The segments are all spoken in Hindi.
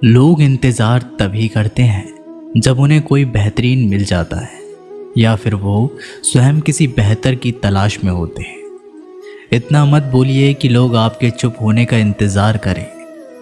लोग इंतज़ार तभी करते हैं जब उन्हें कोई बेहतरीन मिल जाता है या फिर वो स्वयं किसी बेहतर की तलाश में होते हैं। इतना मत बोलिए कि लोग आपके चुप होने का इंतज़ार करें,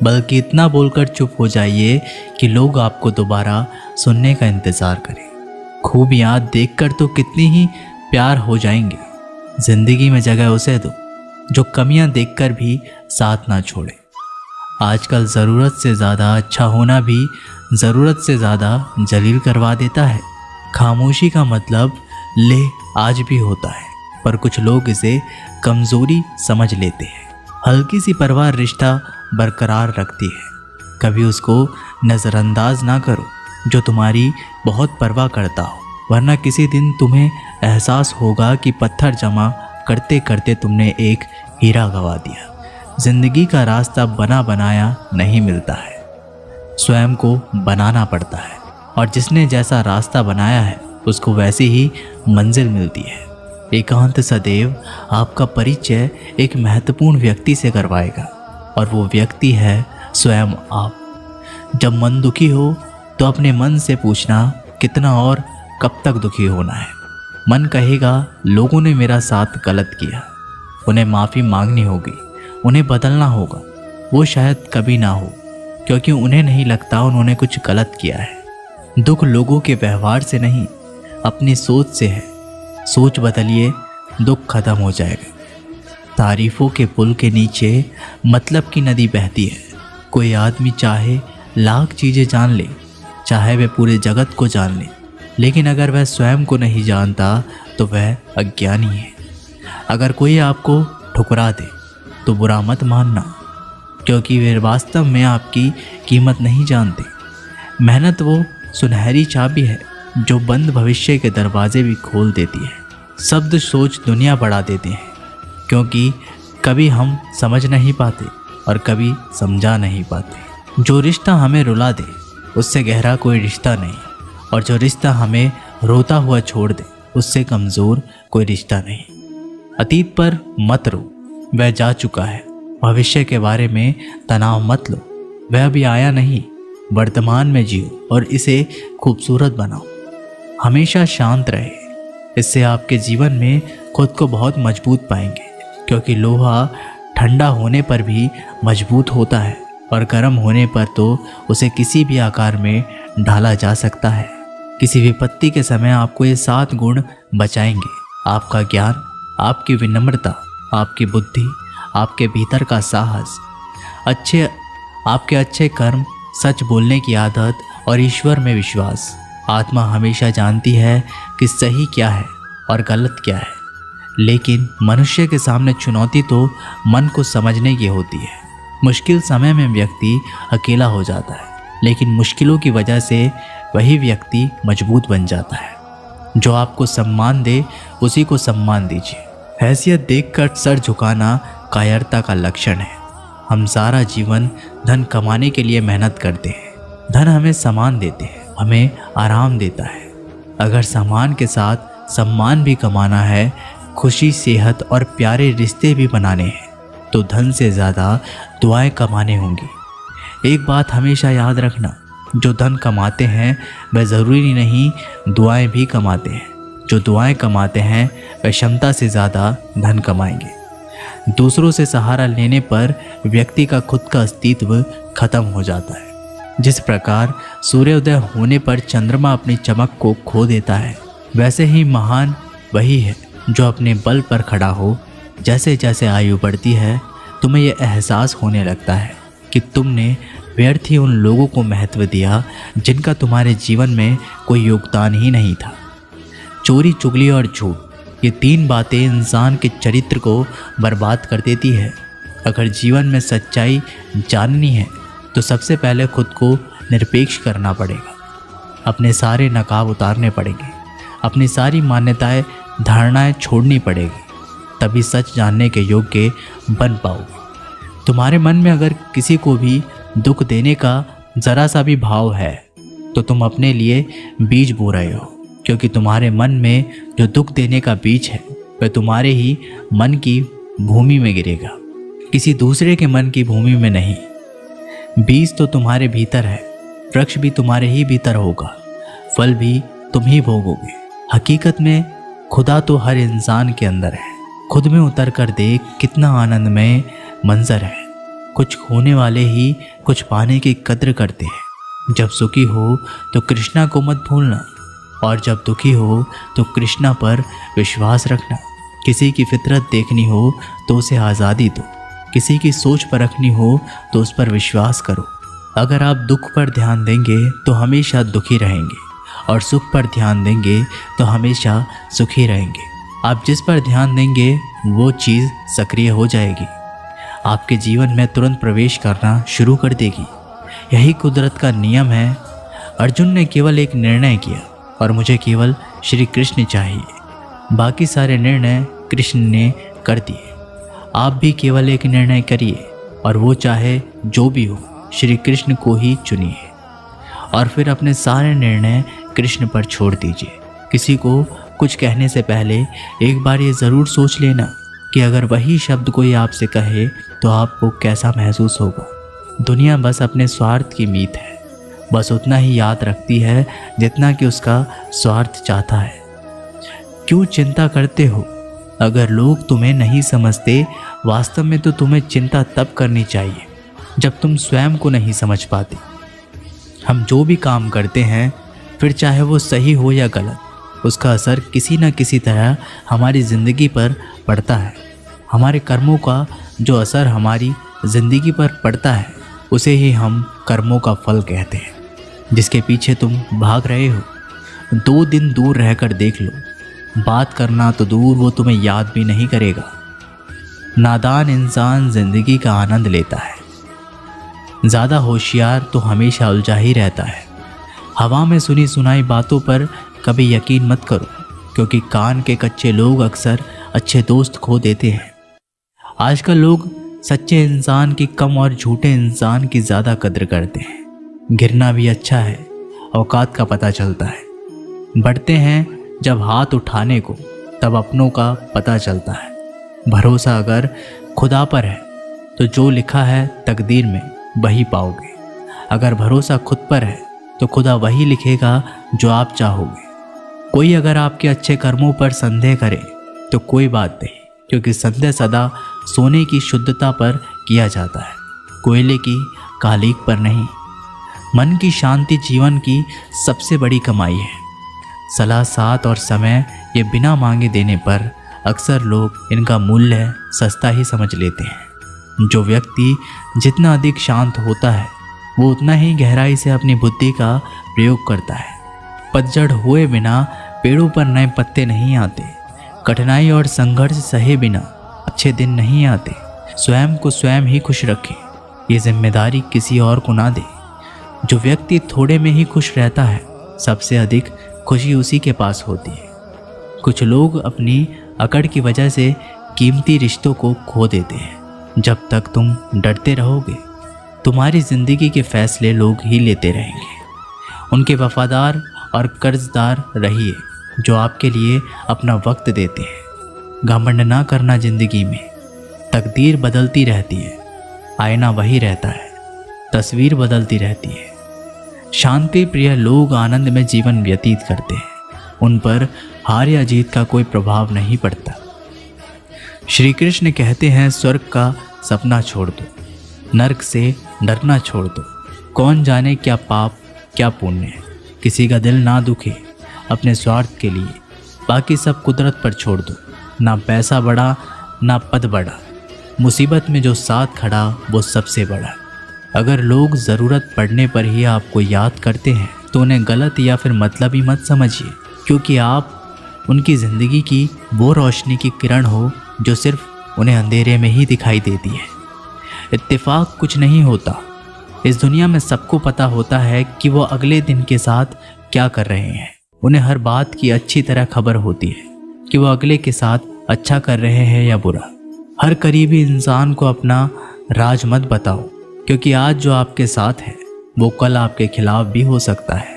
बल्कि इतना बोलकर चुप हो जाइए कि लोग आपको दोबारा सुनने का इंतज़ार करें। खूबियाँ देखकर तो कितनी ही प्यार हो जाएंगे। ज़िंदगी में जगह उसे दो जो कमियां देखकर भी साथ ना छोड़े। आजकल ज़रूरत से ज़्यादा अच्छा होना भी ज़रूरत से ज़्यादा जलील करवा देता है। खामोशी का मतलब ले आज भी होता है, पर कुछ लोग इसे कमज़ोरी समझ लेते हैं। हल्की सी परवाह रिश्ता बरकरार रखती है। कभी उसको नज़रअंदाज ना करो जो तुम्हारी बहुत परवाह करता हो, वरना किसी दिन तुम्हें एहसास होगा कि पत्थर जमा करते करते तुमने एक हीरा गंवा दिया। जिंदगी का रास्ता बना बनाया नहीं मिलता है, स्वयं को बनाना पड़ता है, और जिसने जैसा रास्ता बनाया है उसको वैसी ही मंजिल मिलती है। एकांत सदैव आपका परिचय एक महत्वपूर्ण व्यक्ति से करवाएगा, और वो व्यक्ति है स्वयं आप। जब मन दुखी हो तो अपने मन से पूछना कितना और कब तक दुखी होना है। मन कहेगा लोगों ने मेरा साथ गलत किया, उन्हें माफ़ी मांगनी होगी, उन्हें बदलना होगा। वो शायद कभी ना हो, क्योंकि उन्हें नहीं लगता उन्होंने कुछ गलत किया है। दुख लोगों के व्यवहार से नहीं, अपनी सोच से है। सोच बदलिए, दुख खत्म हो जाएगा। तारीफों के पुल के नीचे मतलब की नदी बहती है। कोई आदमी चाहे लाख चीज़ें जान ले, चाहे वह पूरे जगत को जान ले, लेकिन अगर वह स्वयं को नहीं जानता तो वह अज्ञानी है। अगर कोई आपको ठुकरा दे तो बुरा मत मानना, क्योंकि वे वास्तव में आपकी कीमत नहीं जानते। मेहनत वो सुनहरी चाबी है जो बंद भविष्य के दरवाजे भी खोल देती है। शब्द सोच दुनिया बढ़ा देते हैं, क्योंकि कभी हम समझ नहीं पाते और कभी समझा नहीं पाते। जो रिश्ता हमें रुला दे उससे गहरा कोई रिश्ता नहीं, और जो रिश्ता हमें रोता हुआ छोड़ दे उससे कमज़ोर कोई रिश्ता नहीं। अतीत पर मत रो, वह जा चुका है। भविष्य के बारे में तनाव मत लो, वह अभी आया नहीं। वर्तमान में जियो और इसे खूबसूरत बनाओ। हमेशा शांत रहे, इससे आपके जीवन में खुद को बहुत मजबूत पाएंगे, क्योंकि लोहा ठंडा होने पर भी मजबूत होता है, और गर्म होने पर तो उसे किसी भी आकार में ढाला जा सकता है। किसी विपत्ति के समय आपको ये 7 गुण बचाएंगे: आपका ज्ञान, आपकी विनम्रता, आपकी बुद्धि, आपके भीतर का साहस, आपके अच्छे कर्म, सच बोलने की आदत और ईश्वर में विश्वास। आत्मा हमेशा जानती है कि सही क्या है और गलत क्या है, लेकिन मनुष्य के सामने चुनौती तो मन को समझने की होती है। मुश्किल समय में व्यक्ति अकेला हो जाता है, लेकिन मुश्किलों की वजह से वही व्यक्ति मजबूत बन जाता है। जो आपको सम्मान दे उसी को सम्मान दीजिए। हैसियत देखकर सर झुकाना कायरता का लक्षण है। हम सारा जीवन धन कमाने के लिए मेहनत करते हैं। धन हमें सामान देते हैं, हमें आराम देता है। अगर सामान के साथ सम्मान भी कमाना है, खुशी, सेहत और प्यारे रिश्ते भी बनाने हैं, तो धन से ज़्यादा दुआएं कमाने होंगी। एक बात हमेशा याद रखना, जो धन कमाते हैं वह ज़रूरी नहीं दुआएं भी कमाते हैं। जो दुआएं कमाते हैं वह क्षमता से ज़्यादा धन कमाएंगे। दूसरों से सहारा लेने पर व्यक्ति का खुद का अस्तित्व खत्म हो जाता है। जिस प्रकार सूर्योदय होने पर चंद्रमा अपनी चमक को खो देता है, वैसे ही महान वही है जो अपने बल पर खड़ा हो। जैसे जैसे आयु बढ़ती है, तुम्हें यह एहसास होने लगता है कि तुमने व्यर्थ ही उन लोगों को महत्व दिया जिनका तुम्हारे जीवन में कोई योगदान ही नहीं था। चोरी, चुगली और झूठ, ये 3 बातें इंसान के चरित्र को बर्बाद कर देती है। अगर जीवन में सच्चाई जाननी है तो सबसे पहले खुद को निरपेक्ष करना पड़ेगा। अपने सारे नकाब उतारने पड़ेंगे, अपनी सारी मान्यताएं, धारणाएं छोड़नी पड़ेगी, तभी सच जानने के योग्य बन पाओगे। तुम्हारे मन में अगर किसी को भी दुख देने का ज़रा सा भी भाव है तो तुम अपने लिए बीज बो रहे हो, क्योंकि तुम्हारे मन में जो दुख देने का बीज है वह तुम्हारे ही मन की भूमि में गिरेगा, किसी दूसरे के मन की भूमि में नहीं। बीज तो तुम्हारे भीतर है, वृक्ष भी तुम्हारे ही भीतर होगा, फल भी तुम ही भोगोगे। हकीकत में खुदा तो हर इंसान के अंदर है। खुद में उतर कर देख कितना आनंदमय मंजर है। कुछ खोने वाले ही कुछ पाने की कद्र करते हैं। जब सुखी हो तो कृष्णा को मत भूलना, और जब दुखी हो तो कृष्णा पर विश्वास रखना। किसी की फितरत देखनी हो तो उसे आज़ादी दो, किसी की सोच परखनी हो तो उस पर विश्वास करो। अगर आप दुख पर ध्यान देंगे तो हमेशा दुखी रहेंगे, और सुख पर ध्यान देंगे तो हमेशा सुखी रहेंगे। आप जिस पर ध्यान देंगे वो चीज़ सक्रिय हो जाएगी, आपके जीवन में तुरंत प्रवेश करना शुरू कर देगी। यही कुदरत का नियम है। अर्जुन ने केवल एक निर्णय किया, और मुझे केवल श्री कृष्ण चाहिए। बाकी सारे निर्णय कृष्ण ने कर दिए। आप भी केवल एक निर्णय करिए, और वो चाहे जो भी हो, श्री कृष्ण को ही चुनिए, और फिर अपने सारे निर्णय कृष्ण पर छोड़ दीजिए। किसी को कुछ कहने से पहले एक बार ये ज़रूर सोच लेना कि अगर वही शब्द कोई आपसे कहे तो आपको कैसा महसूस होगा। दुनिया बस अपने स्वार्थ की मीत है, बस उतना ही याद रखती है जितना कि उसका स्वार्थ चाहता है। क्यों चिंता करते हो? अगर लोग तुम्हें नहीं समझते, वास्तव में तो तुम्हें चिंता तब करनी चाहिए जब तुम स्वयं को नहीं समझ पाते। हम जो भी काम करते हैं, फिर चाहे वो सही हो या गलत, उसका असर किसी न किसी तरह हमारी ज़िंदगी पर पड़ता है। हमारे कर्मों का जो असर हमारी ज़िंदगी पर पड़ता है, उसे ही हम कर्मों का फल कहते हैं। जिसके पीछे तुम भाग रहे हो, 2 दिन दूर रहकर देख लो। बात करना तो दूर, वो तुम्हें याद भी नहीं करेगा। नादान इंसान ज़िंदगी का आनंद लेता है, ज़्यादा होशियार तो हमेशा उलझा ही रहता है। हवा में सुनी सुनाई बातों पर कभी यकीन मत करो, क्योंकि कान के कच्चे लोग अक्सर अच्छे दोस्त खो देते हैं। आजकल लोग सच्चे इंसान की कम और झूठे इंसान की ज़्यादा कद्र करते हैं। गिरना भी अच्छा है, औकात का पता चलता है। बढ़ते हैं जब हाथ उठाने को, तब अपनों का पता चलता है। भरोसा अगर खुदा पर है तो जो लिखा है तकदीर में वही पाओगे। अगर भरोसा खुद पर है तो खुदा वही लिखेगा जो आप चाहोगे। कोई अगर आपके अच्छे कर्मों पर संदेह करे तो कोई बात नहीं, क्योंकि संदेह सदा सोने की शुद्धता पर किया जाता है, कोयले की कालीक पर नहीं। मन की शांति जीवन की सबसे बड़ी कमाई है। सलाह साथ और समय ये बिना मांगे देने पर अक्सर लोग इनका मूल्य सस्ता ही समझ लेते हैं। जो व्यक्ति जितना अधिक शांत होता है, वो उतना ही गहराई से अपनी बुद्धि का प्रयोग करता है। पतझड़ हुए बिना पेड़ों पर नए पत्ते नहीं आते। कठिनाई और संघर्ष सहे बिना अच्छे दिन नहीं आते। स्वयं को स्वयं ही खुश रखें, ये जिम्मेदारी किसी और को ना दे। जो व्यक्ति थोड़े में ही खुश रहता है, सबसे अधिक खुशी उसी के पास होती है। कुछ लोग अपनी अकड़ की वजह से कीमती रिश्तों को खो देते हैं। जब तक तुम डरते रहोगे, तुम्हारी ज़िंदगी के फैसले लोग ही लेते रहेंगे। उनके वफादार और कर्जदार रहिए जो आपके लिए अपना वक्त देते हैं। घमंड ना करना ज़िंदगी में। तकदीर बदलती रहती है, आईना वही रहता है, तस्वीर बदलती रहती है। शांति प्रिय लोग आनंद में जीवन व्यतीत करते हैं। उन पर हार या जीत का कोई प्रभाव नहीं पड़ता। श्री कृष्ण कहते हैं, स्वर्ग का सपना छोड़ दो, नरक से डरना छोड़ दो। कौन जाने क्या पाप क्या पुण्य। किसी का दिल ना दुखे अपने स्वार्थ के लिए। बाकी सब कुदरत पर छोड़ दो। ना पैसा बड़ा ना पद बड़ा, मुसीबत में जो साथ खड़ा वो सबसे बड़ा। अगर लोग ज़रूरत पड़ने पर ही आपको याद करते हैं तो उन्हें गलत या फिर मतलबी मत समझिए, क्योंकि आप उनकी ज़िंदगी की वो रोशनी की किरण हो जो सिर्फ उन्हें अंधेरे में ही दिखाई देती है। इत्तेफाक कुछ नहीं होता। इस दुनिया में सबको पता होता है कि वो अगले दिन के साथ क्या कर रहे हैं। उन्हें हर बात की अच्छी तरह खबर होती है कि वो अगले के साथ अच्छा कर रहे हैं या बुरा। हर करीबी इंसान को अपना राज मत बताओ, क्योंकि आज जो आपके साथ है वो कल आपके खिलाफ भी हो सकता है।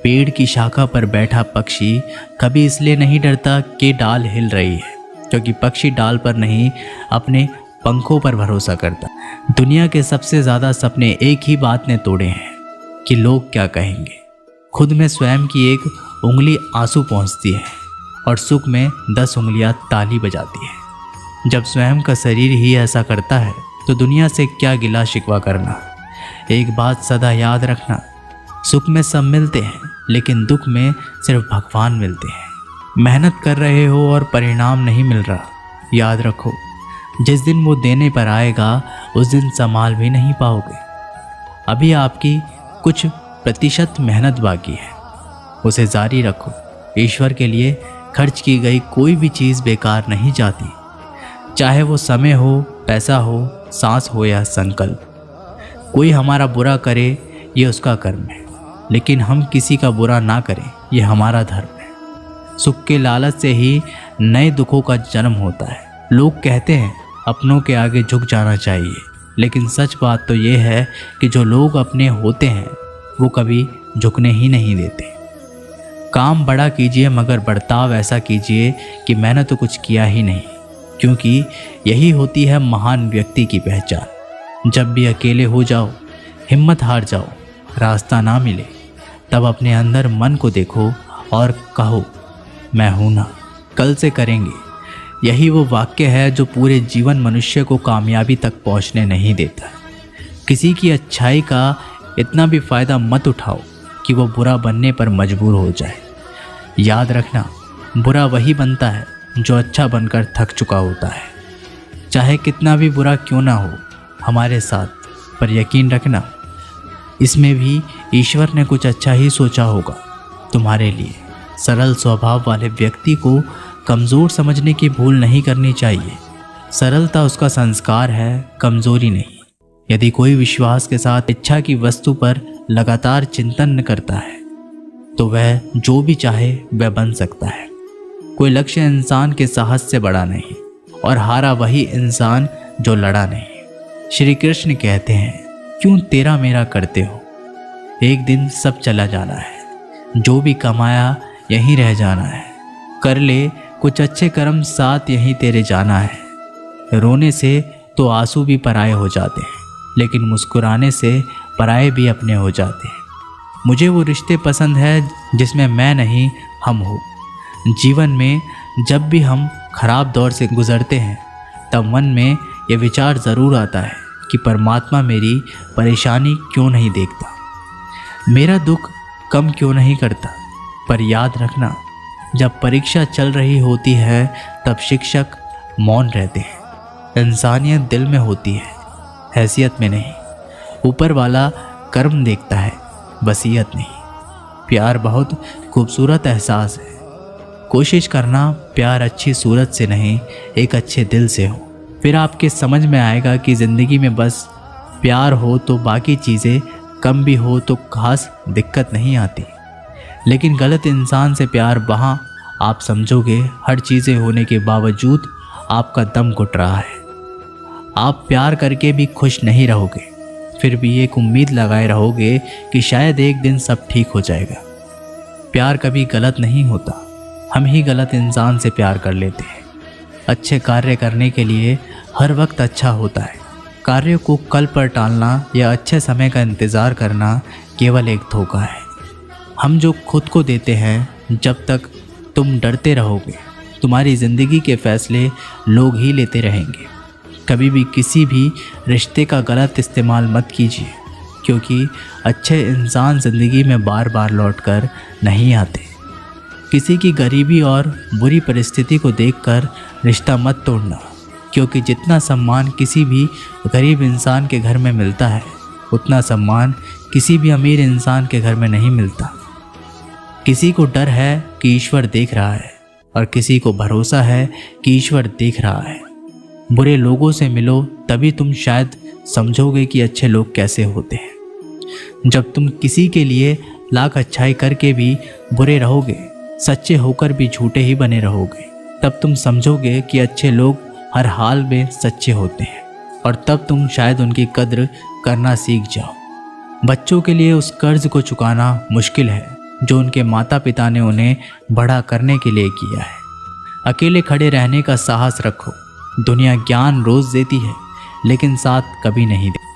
पेड़ की शाखा पर बैठा पक्षी कभी इसलिए नहीं डरता कि डाल हिल रही है, क्योंकि पक्षी डाल पर नहीं अपने पंखों पर भरोसा करता। दुनिया के सबसे ज़्यादा सपने एक ही बात ने तोड़े हैं कि लोग क्या कहेंगे। खुद में स्वयं की एक उंगली आंसू पहुँचती है और सुख में 10 उंगलियां ताली बजाती है। जब स्वयं का शरीर ही ऐसा करता है तो दुनिया से क्या गिला शिकवा करना। एक बात सदा याद रखना, सुख में सब मिलते हैं लेकिन दुख में सिर्फ भगवान मिलते हैं। मेहनत कर रहे हो और परिणाम नहीं मिल रहा, याद रखो जिस दिन वो देने पर आएगा उस दिन संभाल भी नहीं पाओगे। अभी आपकी कुछ प्रतिशत मेहनत बाकी है, उसे जारी रखो। ईश्वर के लिए खर्च की गई कोई भी चीज़ बेकार नहीं जाती, चाहे वो समय हो, पैसा हो, सांस हो या संकल्प। कोई हमारा बुरा करे ये उसका कर्म है, लेकिन हम किसी का बुरा ना करें ये हमारा धर्म है। सुख के लालच से ही नए दुखों का जन्म होता है। लोग कहते हैं अपनों के आगे झुक जाना चाहिए, लेकिन सच बात तो ये है कि जो लोग अपने होते हैं वो कभी झुकने ही नहीं देते। काम बड़ा कीजिए मगर बर्ताव ऐसा कीजिए कि मैंने तो कुछ किया ही नहीं, क्योंकि यही होती है महान व्यक्ति की पहचान। जब भी अकेले हो जाओ, हिम्मत हार जाओ, रास्ता ना मिले, तब अपने अंदर मन को देखो और कहो मैं हूं ना, कल से करेंगे। यही वो वाक्य है जो पूरे जीवन मनुष्य को कामयाबी तक पहुंचने नहीं देता। किसी की अच्छाई का इतना भी फ़ायदा मत उठाओ कि वो बुरा बनने पर मजबूर हो जाए। याद रखना, बुरा वही बनता है जो अच्छा बनकर थक चुका होता है। चाहे कितना भी बुरा क्यों ना हो हमारे साथ, पर यकीन रखना इसमें भी ईश्वर ने कुछ अच्छा ही सोचा होगा तुम्हारे लिए। सरल स्वभाव वाले व्यक्ति को कमज़ोर समझने की भूल नहीं करनी चाहिए। सरलता उसका संस्कार है, कमज़ोरी नहीं। यदि कोई विश्वास के साथ इच्छा की वस्तु पर लगातार चिंतन करता है तो वह जो भी चाहे वह बन सकता है। कोई लक्ष्य इंसान के साहस से बड़ा नहीं, और हारा वही इंसान जो लड़ा नहीं। श्री कृष्ण कहते हैं क्यों तेरा मेरा करते हो, एक दिन सब चला जाना है, जो भी कमाया यहीं रह जाना है। कर ले कुछ अच्छे कर्म, साथ यहीं तेरे जाना है। रोने से तो आंसू भी पराए हो जाते हैं, लेकिन मुस्कुराने से पराए भी अपने हो जाते हैं। मुझे वो रिश्ते पसंद है जिसमें मैं नहीं हम हो। जीवन में जब भी हम खराब दौर से गुजरते हैं तब मन में ये विचार ज़रूर आता है कि परमात्मा मेरी परेशानी क्यों नहीं देखता, मेरा दुख कम क्यों नहीं करता। पर याद रखना, जब परीक्षा चल रही होती है तब शिक्षक मौन रहते हैं। इंसानियत दिल में होती है, हैसियत में नहीं। ऊपर वाला कर्म देखता है, वसीयत नहीं। प्यार बहुत खूबसूरत एहसास है। कोशिश करना प्यार अच्छी सूरत से नहीं, एक अच्छे दिल से हो। फिर आपके समझ में आएगा कि ज़िंदगी में बस प्यार हो तो बाकी चीज़ें कम भी हो तो खास दिक्कत नहीं आती। लेकिन गलत इंसान से प्यार, वहाँ आप समझोगे हर चीज़ें होने के बावजूद आपका दम घुट रहा है। आप प्यार करके भी खुश नहीं रहोगे, फिर भी एक उम्मीद लगाए रहोगे कि शायद एक दिन सब ठीक हो जाएगा। प्यार कभी गलत नहीं होता, हम ही गलत इंसान से प्यार कर लेते हैं। अच्छे कार्य करने के लिए हर वक्त अच्छा होता है। कार्य को कल पर टालना या अच्छे समय का इंतज़ार करना केवल एक धोखा है। हम जो खुद को देते हैं, जब तक तुम डरते रहोगे तुम्हारी ज़िंदगी के फैसले लोग ही लेते रहेंगे। कभी भी किसी भी रिश्ते का गलत इस्तेमाल मत कीजिए, क्योंकि अच्छे इंसान ज़िंदगी में बार बार लौटकर नहीं आते। किसी की गरीबी और बुरी परिस्थिति को देखकर रिश्ता मत तोड़ना, क्योंकि जितना सम्मान किसी भी गरीब इंसान के घर में मिलता है उतना सम्मान किसी भी अमीर इंसान के घर में नहीं मिलता। किसी को डर है कि ईश्वर देख रहा है, और किसी को भरोसा है कि ईश्वर देख रहा है। बुरे लोगों से मिलो, तभी तुम शायद समझोगे कि अच्छे लोग कैसे होते हैं। जब तुम किसी के लिए लाख अच्छाई करके भी बुरे रहोगे, सच्चे होकर भी झूठे ही बने रहोगे, तब तुम समझोगे कि अच्छे लोग हर हाल में सच्चे होते हैं, और तब तुम शायद उनकी कद्र करना सीख जाओ। बच्चों के लिए उस कर्ज को चुकाना मुश्किल है जो उनके माता पिता ने उन्हें बड़ा करने के लिए किया है। अकेले खड़े रहने का साहस रखो। दुनिया ज्ञान रोज़ देती है, लेकिन साथ कभी नहीं दे।